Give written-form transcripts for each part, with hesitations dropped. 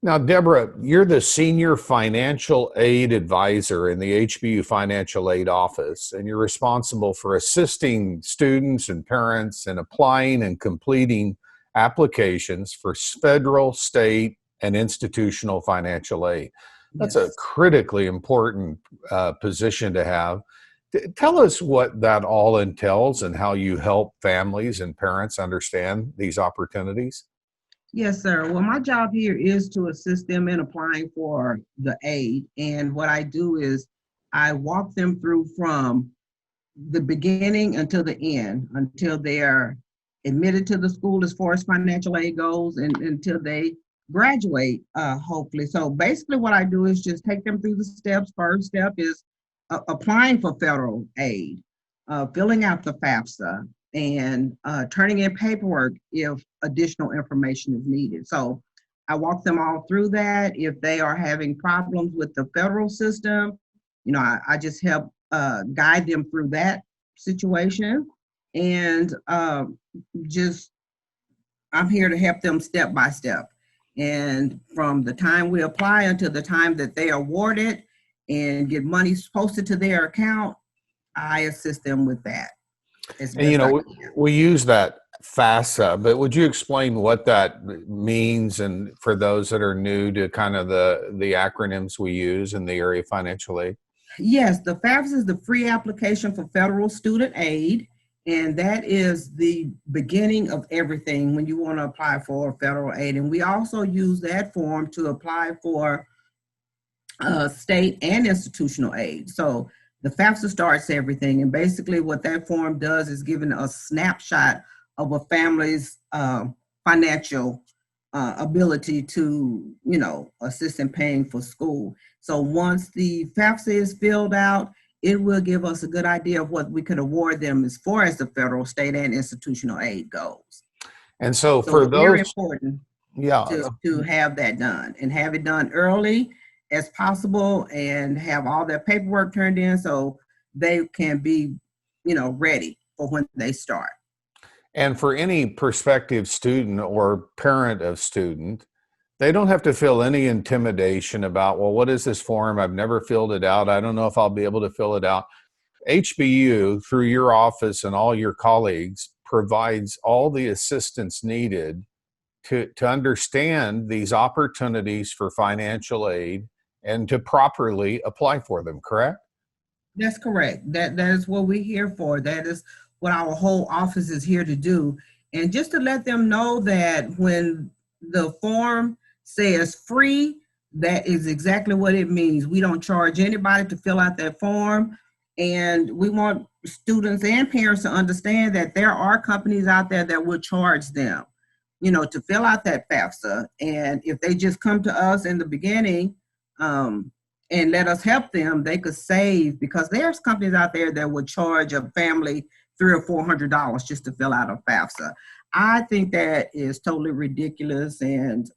Now, Deborah, you're the Senior Financial Aid Advisor in the HBU Financial Aid Office, and you're responsible for assisting students and parents in applying and completing applications for federal, state, and institutional financial aid. That's a Yes. critically important position to have. Tell us what that all entails and how you help families and parents understand these opportunities. Yes, sir. Well, my job here is to assist them in applying for the aid. And what I do is I walk them through from the beginning until the end, until they are admitted to the school as far as financial aid goes, and until they graduate, hopefully. So basically what I do is just take them through the steps. First step is applying for federal aid, filling out the Fafsa, and turning in paperwork if additional information is needed. So I walk them all through that. If they are having problems with the federal system, I just help guide them through that situation. And just, I'm here to help them step by step. And from the time we apply until the time that they are awarded and get money posted to their account, I assist them with that. And we use that FAFSA, but would you explain what that means, and for those that are new to kind of the acronyms we use in the area of financial aid? Yes, the FAFSA is the free application for federal student aid, and that is the beginning of everything when you want to apply for federal aid. And we also use that form to apply for state and institutional aid. So the FAFSA starts everything, and basically what that form does is giving a snapshot of a family's financial ability to, assist in paying for school. So once the FAFSA is filled out, it will give us a good idea of what we could award them as far as the federal, state, and institutional aid goes. And so So for it's those, very important yeah, to have that done, and have it done early as possible, and have all their paperwork turned in so they can be, ready for when they start. and for any prospective student or parent of student, they don't have to feel any intimidation about, well, what is this form? I've never filled it out. I don't know if I'll be able to fill it out. HBU, through your office and all your colleagues, provides all the assistance needed to understand these opportunities for financial aid and to properly apply for them, correct? That's correct. That is what we're here for. That is what our whole office is here to do. And just to let them know that when the form says free, that is exactly what it means. We don't charge anybody to fill out that form. And we want students and parents to understand that there are companies out there that will charge them, to fill out that FAFSA. And if they just come to us in the beginning, and let us help them, they could save, because there's companies out there that would charge a family $300 or $400 just to fill out a FAFSA. I think that is totally ridiculous. And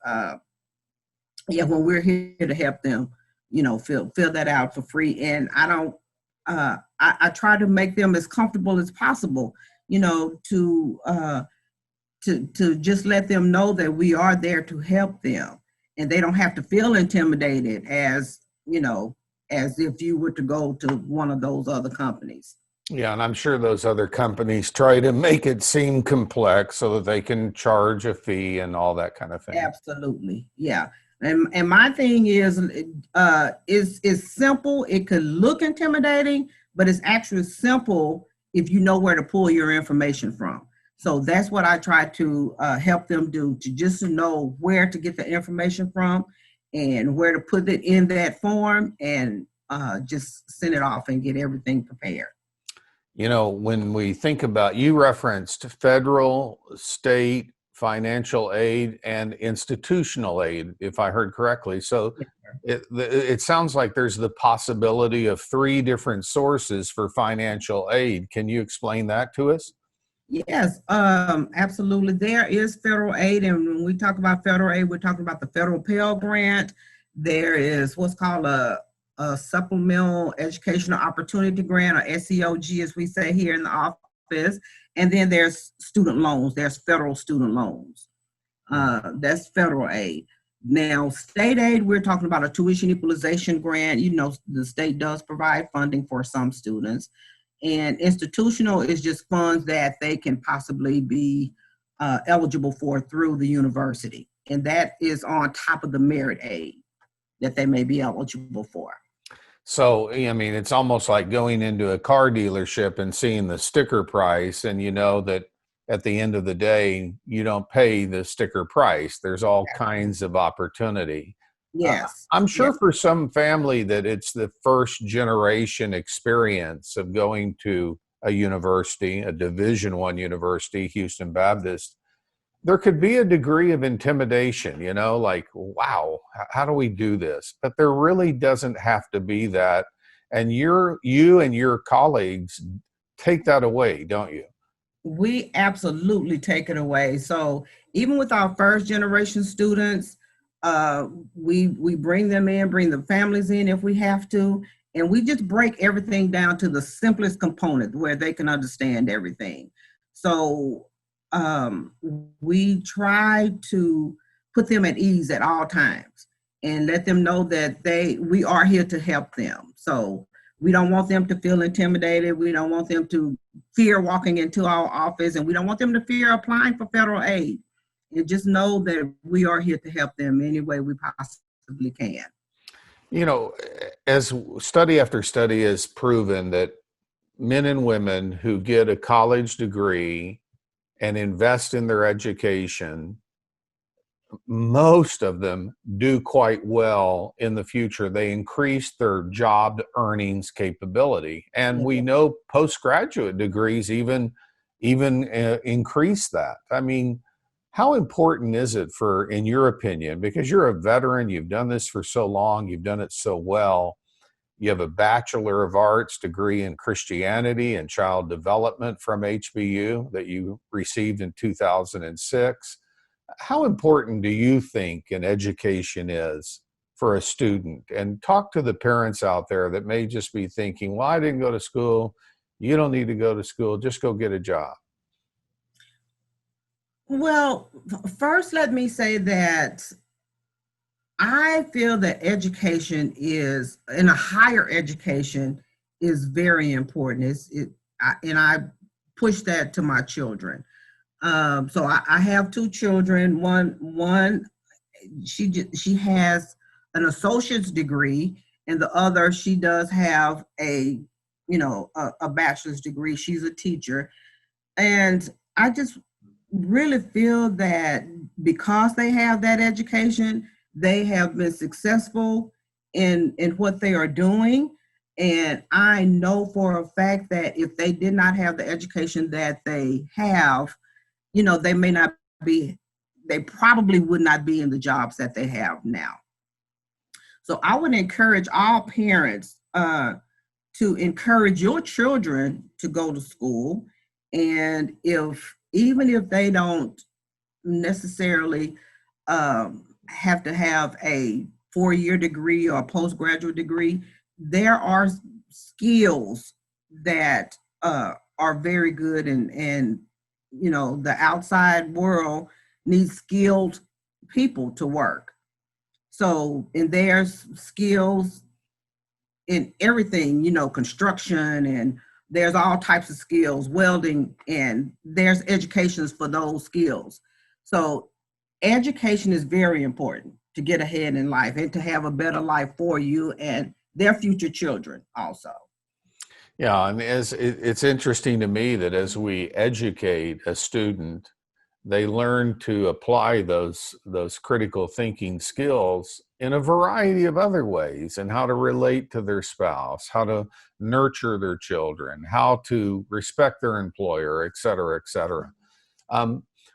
when we're here to help them, fill that out for free. And I don't, I try to make them as comfortable as possible, to just let them know that we are there to help them, and they don't have to feel intimidated as if you were to go to one of those other companies. Yeah, and I'm sure those other companies try to make it seem complex so that they can charge a fee and all that kind of thing. Absolutely, yeah. And my thing is simple. It could look intimidating, but it's actually simple if you know where to pull your information from. So that's what I try to help them do, to just know where to get the information from and where to put it in that form, and just send it off and get everything prepared. When we think about, you referenced federal, state, financial aid, and institutional aid, if I heard correctly. So it sounds like there's the possibility of 3 different sources for financial aid. Can you explain that to us? Yes, absolutely. There is federal aid, and when we talk about federal aid, we're talking about the federal Pell Grant. There is what's called a Supplemental Educational Opportunity Grant, or SEOG, as we say here in the office. And then there's student loans. There's federal student loans. That's federal aid. Now, state aid, we're talking about a tuition equalization grant. The state does provide funding for some students. And institutional is just funds that they can possibly be eligible for through the university. And that is on top of the merit aid that they may be eligible for. So, I mean, it's almost like going into a car dealership and seeing the sticker price, and you know that at the end of the day, you don't pay the sticker price. There's all kinds of opportunity. Yes. I'm sure Yes. for some family that it's the first generation experience of going to a university, a Division I university, Houston Baptist. There could be a degree of intimidation, like, wow, how do we do this? But there really doesn't have to be that. And you and your colleagues take that away, don't you? We absolutely take it away. So even with our first generation students, we bring them in, bring the families in if we have to, and we just break everything down to the simplest component where they can understand everything. So we try to put them at ease at all times and let them know that we are here to help them. So we don't want them to feel intimidated. We don't want them to fear walking into our office, and we don't want them to fear applying for federal aid. And just know that we are here to help them any way we possibly can. As study after study has proven that men and women who get a college degree and invest in their education, most of them do quite well in the future. They increase their job earnings capability. And we know postgraduate degrees even increase that. I mean, how important is it in your opinion, because you're a veteran, you've done this for so long, you've done it so well. You have a Bachelor of Arts degree in Christianity and Child Development from HBU that you received in 2006. How important do you think an education is for a student? And talk to the parents out there that may just be thinking, well, I didn't go to school. You don't need to go to school. Just go get a job. Well, first, let me say that I feel that education in a higher education is very important. And I push that to my children. So I have two children. One, she has an associate's degree, and the other, she does have a bachelor's degree. She's a teacher, and I just really feel that because they have that education, they have been successful in what they are doing. And I know for a fact that if they did not have the education that they have, they probably would not be in the jobs that they have now. So I would encourage all parents to encourage your children to go to school. And even if they don't necessarily have to have a 4-year degree or a postgraduate degree, there are skills that are very good, and the outside world needs skilled people to work. So, and there's skills in everything, construction, and there's all types of skills, welding, and there's educations for those skills. So education is very important to get ahead in life and to have a better life for you and their future children also. Yeah, and it's interesting to me that as we educate a student, they learn to apply those critical thinking skills in a variety of other ways, and how to relate to their spouse, how to nurture their children, how to respect their employer, et cetera, et cetera.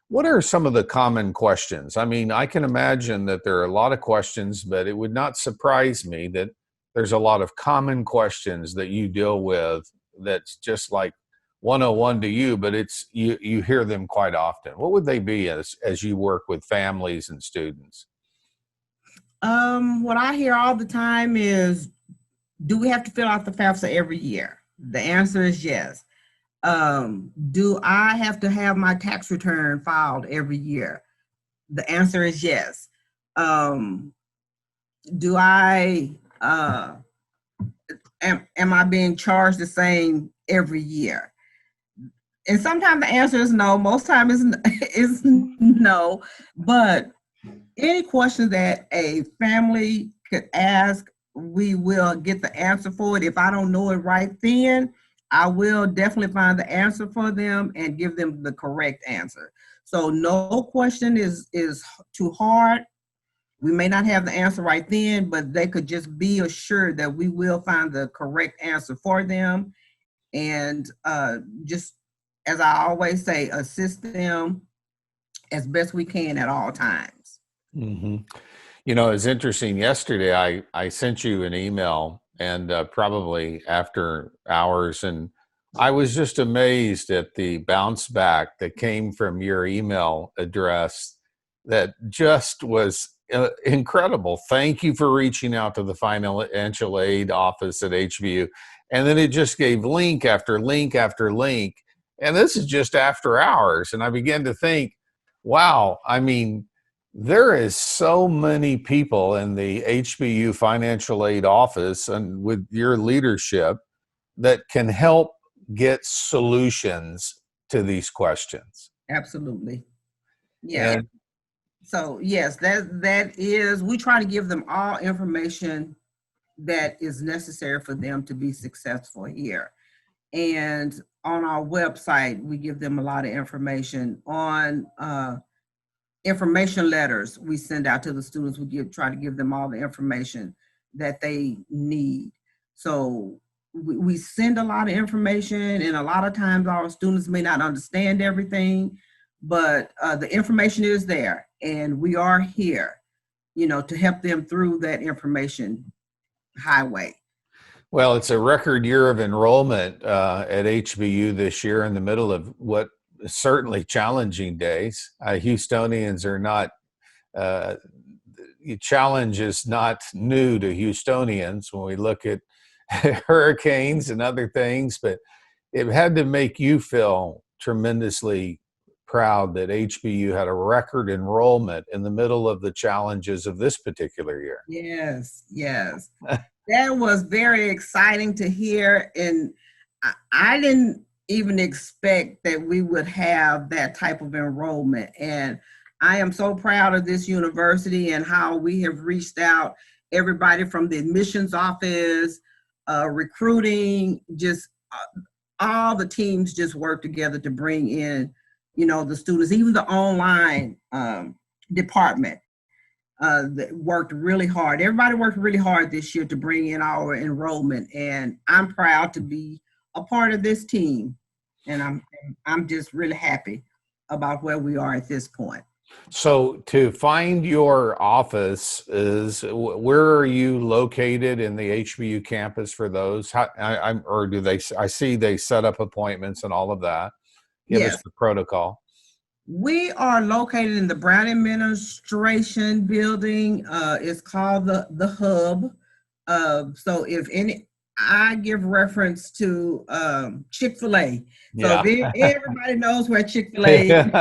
What are some of the common questions? I mean, I can imagine that there are a lot of questions, but it would not surprise me that there's a lot of common questions that you deal with that's just like 101 to you, but it's you hear them quite often. What would they be as you work with families and students? What I hear all the time is, do we have to fill out the FAFSA every year? The answer is yes. Do I have to have my tax return filed every year? The answer is yes. Um, do I am I being charged the same every year? And sometimes the answer is no. Most time is no. But any question that a family could ask, we will get the answer for it. If I don't know it right then, I will definitely find the answer for them and give them the correct answer. So no question is too hard. We may not have the answer right then, but they could just be assured that we will find the correct answer for them. And just as I always say, assist them as best we can at all times. Mm-hmm. You know, it's interesting. Yesterday, I sent you an email, and probably after hours, and I was just amazed at the bounce back that came from your email address. That just was incredible. Thank you for reaching out to the financial aid office at HBU, and then it just gave link after link after link, and this is just after hours, and I began to think, wow, I mean, there is so many people in the HBU Financial Aid Office and with your leadership that can help get solutions to these questions. Absolutely. Yeah. And So yes, that is, we try to give them all information that is necessary for them to be successful here. And on our website, we give them a lot of information on information letters we send out to the students. We try to give them all the information that they need. So we send a lot of information, and a lot of times our students may not understand everything, but the information is there, and we are here, to help them through that information highway. well, it's a record year of enrollment at HBU this year in the middle of what is certainly challenging days. Houstonians are not, challenge is not new to Houstonians when we look at hurricanes and other things, but it had to make you feel tremendously proud that HBU had a record enrollment in the middle of the challenges of this particular year. Yes, yes. That was very exciting to hear. And I didn't even expect that we would have that type of enrollment. And I am so proud of this university and how we have reached out, everybody from the admissions office, recruiting, just all the teams just work together to bring in, the students, even the online department that worked really hard. Everybody worked really hard this year to bring in our enrollment, and I'm proud to be a part of this team. And I'm just really happy about where we are at this point. So to find your office where are you located in the HBU campus for those? Or do they, I see they set up appointments and all of that. Give us the protocol. We are located in the Brown Administration building. It's called the Hub. So if any, I give reference to Chick-fil-A. So if everybody knows where Chick-fil-A is.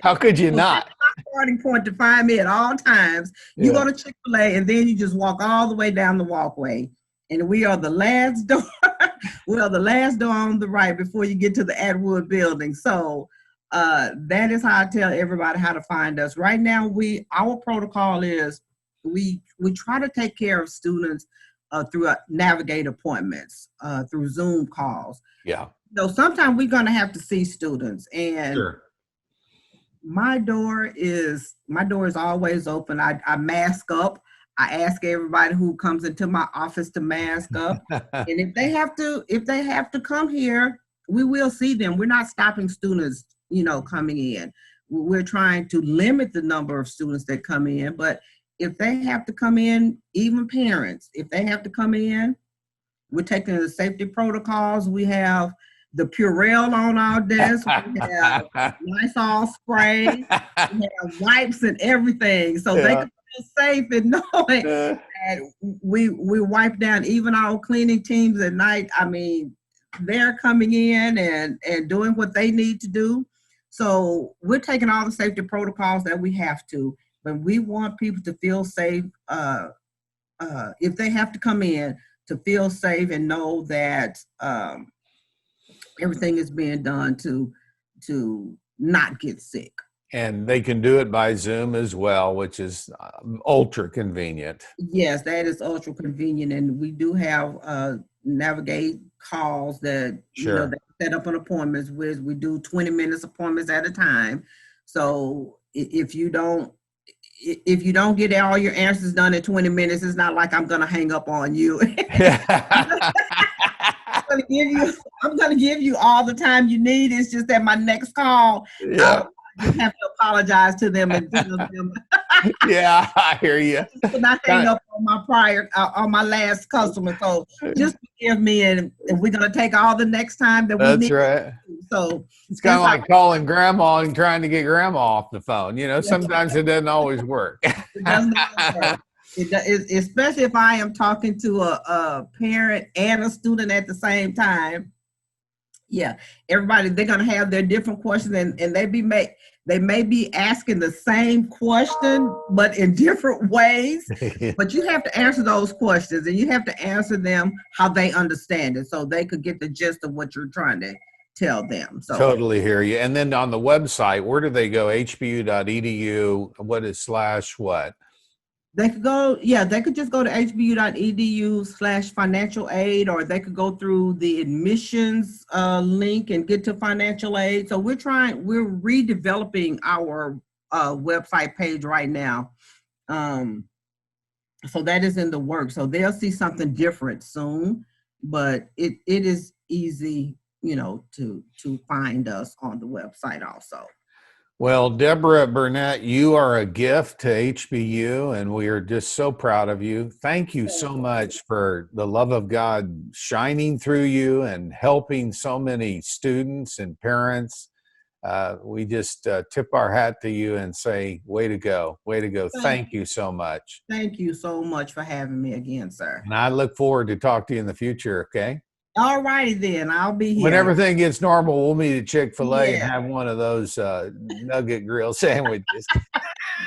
How could you not? My starting point to find me at all times. You go to Chick-fil-A and then you just walk all the way down the walkway. And we are the last door. We are the last door on the right before you get to the Atwood building. So that is how I tell everybody how to find us. Right now, our protocol is we try to take care of students through navigate appointments, through Zoom calls. Yeah. So sometimes we're going to have to see students, and sure. My door is always open. I mask up. I ask everybody who comes into my office to mask up. And if they have to come here, we will see them. We're not stopping students, coming in. We're trying to limit the number of students that come in. But if they have to come in, even parents, if they have to come in, we're taking the safety protocols. We have the Purell on our desk. We have Lysol spray. We have wipes and everything. So they can feel safe in knowing that we wipe down even our cleaning teams at night. I mean, they're coming in and doing what they need to do. So we're taking all the safety protocols that we have to. but we want people to feel safe. If they have to come in, to feel safe and know that everything is being done to not get sick. And they can do it by Zoom as well, which is ultra convenient. Yes, that is ultra convenient, and we do have navigate calls that Sure. they set up an appointments with. We do 20 minutes appointments at a time. So if you don't get all your answers done in 20 minutes, it's not like I'm gonna hang up on you. I'm gonna give you all the time you need. It's just that my next call, Yeah. I just have to apologize to them and tell them. Yeah, I hear you. Not hang up on my last customer. So just forgive me, and we're gonna take all the next time that we That's need. right. So it's kind of like calling grandma and trying to get grandma off the phone. Sometimes it doesn't always work. It doesn't work. Especially if I am talking to a parent and a student at the same time. Yeah, everybody, they're gonna have their different questions, and they may be asking the same question but in different ways. But you have to answer those questions, and you have to answer them how they understand it, so they could get the gist of what you're trying to tell them. So totally hear you. And then on the website, where do they go? HBU.edu. What is / what? They could go, they could just go to HBU.edu/financial aid, or they could go through the admissions link and get to financial aid. So we're redeveloping our website page right now. So that is in the works. So they'll see something different soon, but it is easy, to find us on the website also. Well, Debora Burnett, you are a gift to HBU, and we are just so proud of you. Thank you so much for the love of God shining through you and helping so many students and parents. We just tip our hat to you and say, way to go, way to go. Thank you so much. Thank you so much for having me again, sir. And I look forward to talk to you in the future, okay? All righty then, I'll be here. When everything gets normal, we'll meet at Chick-fil-A and have one of those nugget grill sandwiches.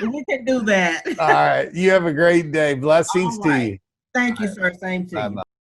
We can do that. All right. You have a great day. Blessings to you. Thank you, sir. Same to you.